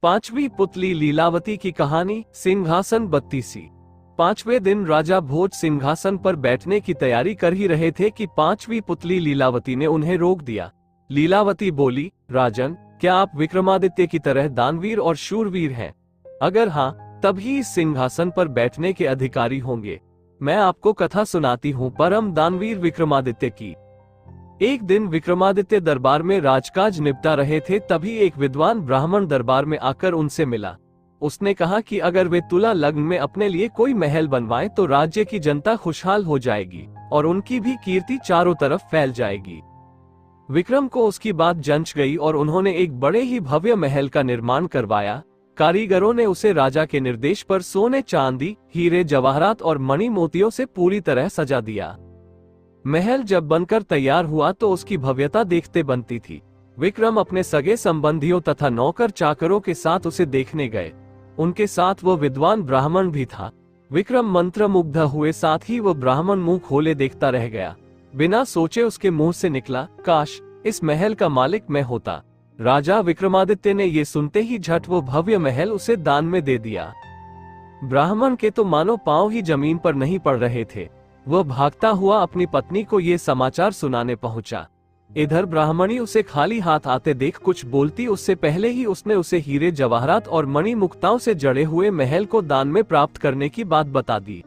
पांचवी पुतली लीलावती की कहानी। सिंहासन 32। पांचवें दिन राजा भोज सिंहासन पर बैठने की तैयारी कर ही रहे थे कि पांचवी पुतली लीलावती ने उन्हें रोक दिया। लीलावती बोली, राजन, क्या आप विक्रमादित्य की तरह दानवीर और शूरवीर हैं? अगर हाँ, तभी इस सिंहासन पर बैठने के अधिकारी होंगे। मैं आपको कथा सुनाती हूँ परम दानवीर विक्रमादित्य की। एक दिन विक्रमादित्य दरबार में राजकाज निपटा रहे थे, तभी एक विद्वान ब्राह्मण दरबार में आकर उनसे मिला। उसने कहा कि अगर वे तुला लग्न में अपने लिए कोई महल बनवाएं तो राज्य की जनता खुशहाल हो जाएगी और उनकी भी कीर्ति चारों तरफ फैल जाएगी। विक्रम को उसकी बात जंच गई और उन्होंने एक बड़े ही भव्य महल का निर्माण करवाया। कारीगरों ने उसे राजा के निर्देश पर सोने, चांदी, हीरे, जवाहरात और मणि मोतियों से पूरी तरह सजा दिया। महल जब बनकर तैयार हुआ तो उसकी भव्यता देखते बनती थी। विक्रम अपने सगे संबंधियों तथा नौकर चाकरों के साथ उसे देखने गए। उनके साथ वो विद्वान ब्राह्मण भी था। विक्रम मंत्रमुग्ध हुए, साथ ही वो ब्राह्मण मुंह खोले देखता रह गया। बिना सोचे उसके मुंह से निकला, काश इस महल का मालिक मैं होता। राजा विक्रमादित्य ने ये सुनते ही झट वो भव्य महल उसे दान में दे दिया। ब्राह्मण के तो मानो पांव ही जमीन पर नहीं पड़ रहे थे। वह भागता हुआ अपनी पत्नी को ये समाचार सुनाने पहुंचा। इधर ब्राह्मणी उसे खाली हाथ आते देख कुछ बोलती उससे पहले ही उसने उसे हीरे, जवाहरात और मणि मुक्ताओं से जड़े हुए महल को दान में प्राप्त करने की बात बता दी।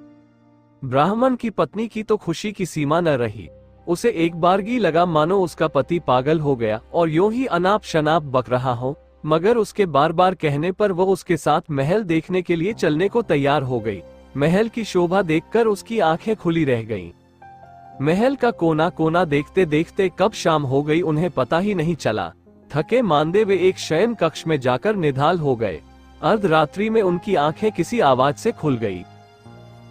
ब्राह्मण की पत्नी की तो खुशी की सीमा न रही। उसे एक बारगी लगा मानो उसका पति पागल हो गया और यूं ही अनाप शनाप बक रहा हो, मगर उसके बार बार कहने पर वो उसके साथ महल देखने के लिए चलने को तैयार हो गई। महल की शोभा देखकर उसकी आंखें खुली रह गईं। महल का कोना कोना देखते देखते कब शाम हो गई उन्हें पता ही नहीं चला। थके मांदे वे एक शयन कक्ष में जाकर निढाल हो गए। अर्धरात्रि में उनकी आंखें किसी आवाज से खुल गई।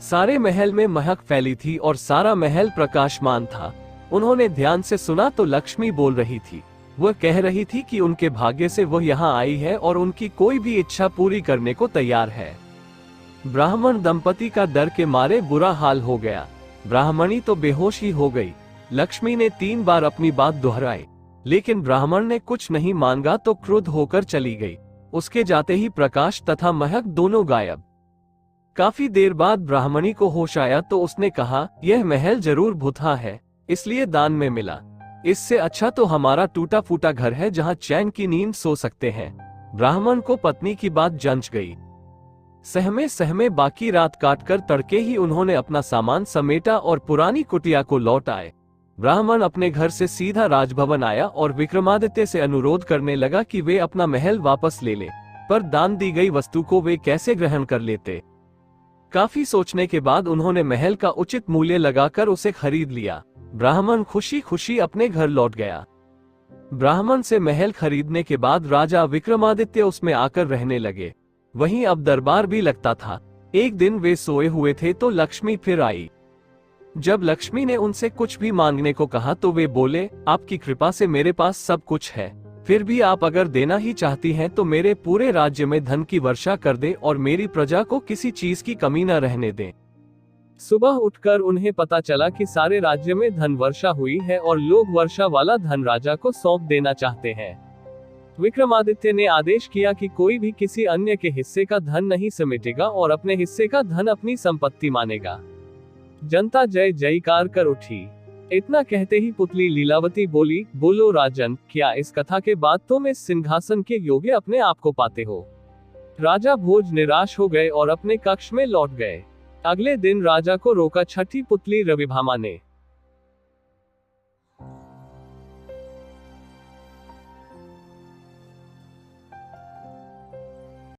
सारे महल में महक फैली थी और सारा महल प्रकाशमान था। उन्होंने ध्यान से सुना तो लक्ष्मी बोल रही थी। वह कह रही थी कि उनके भाग्य से वह यहाँ आई है और उनकी कोई भी इच्छा पूरी करने को तैयार है। ब्राह्मण दंपति का डर के मारे बुरा हाल हो गया। ब्राह्मणी तो बेहोश ही हो गई। लक्ष्मी ने 3 बार अपनी बात दोहराई, लेकिन ब्राह्मण ने कुछ नहीं मांगा तो क्रुद्ध होकर चली गई। उसके जाते ही प्रकाश तथा महक दोनों गायब। काफी देर बाद ब्राह्मणी को होश आया तो उसने कहा, यह महल जरूर भुतहा है, इसलिए दान में मिला। इससे अच्छा तो हमारा टूटा फूटा घर है जहाँ चैन की नींद सो सकते हैं। ब्राह्मण को पत्नी की बात जंच गई। सहमे सहमे बाकी रात काटकर तड़के ही उन्होंने अपना सामान समेटा और पुरानी कुटिया को लौट आए। ब्राह्मण अपने घर से सीधा राजभवन आया और विक्रमादित्य से अनुरोध करने लगा कि वे अपना महल वापस ले ले, पर दान दी गई वस्तु को वे कैसे ग्रहण कर लेते। काफी सोचने के बाद उन्होंने महल का उचित मूल्य लगाकर उसे खरीद लिया। ब्राह्मण खुशी खुशी अपने घर लौट गया। ब्राह्मण से महल खरीदने के बाद राजा विक्रमादित्य उसमें आकर रहने लगे। वहीं अब दरबार भी लगता था। एक दिन वे सोए हुए थे तो लक्ष्मी फिर आई। जब लक्ष्मी ने उनसे कुछ भी मांगने को कहा तो वे बोले, आपकी कृपा से मेरे पास सब कुछ है, फिर भी आप अगर देना ही चाहती हैं तो मेरे पूरे राज्य में धन की वर्षा कर दें और मेरी प्रजा को किसी चीज की कमी न रहने दें। सुबह उठकर उन्हें पता चला कि सारे राज्य में धन वर्षा हुई है और लोग वर्षा वाला धन राजा को सौंप देना चाहते हैं। विक्रमादित्य ने आदेश किया कि कोई भी किसी अन्य के हिस्से का धन नहीं समेटेगा और अपने हिस्से का धन अपनी संपत्ति मानेगा। जनता जय जयकार कर उठी। इतना कहते ही पुतली लीलावती बोली, बोलो राजन, क्या इस कथा के बाद तुम इस सिंहासन के योग्य अपने आप को पाते हो? राजा भोज निराश हो गए और अपने कक्ष में लौट गए। अगले दिन राजा को रोका छठी पुतली रविभामा ने।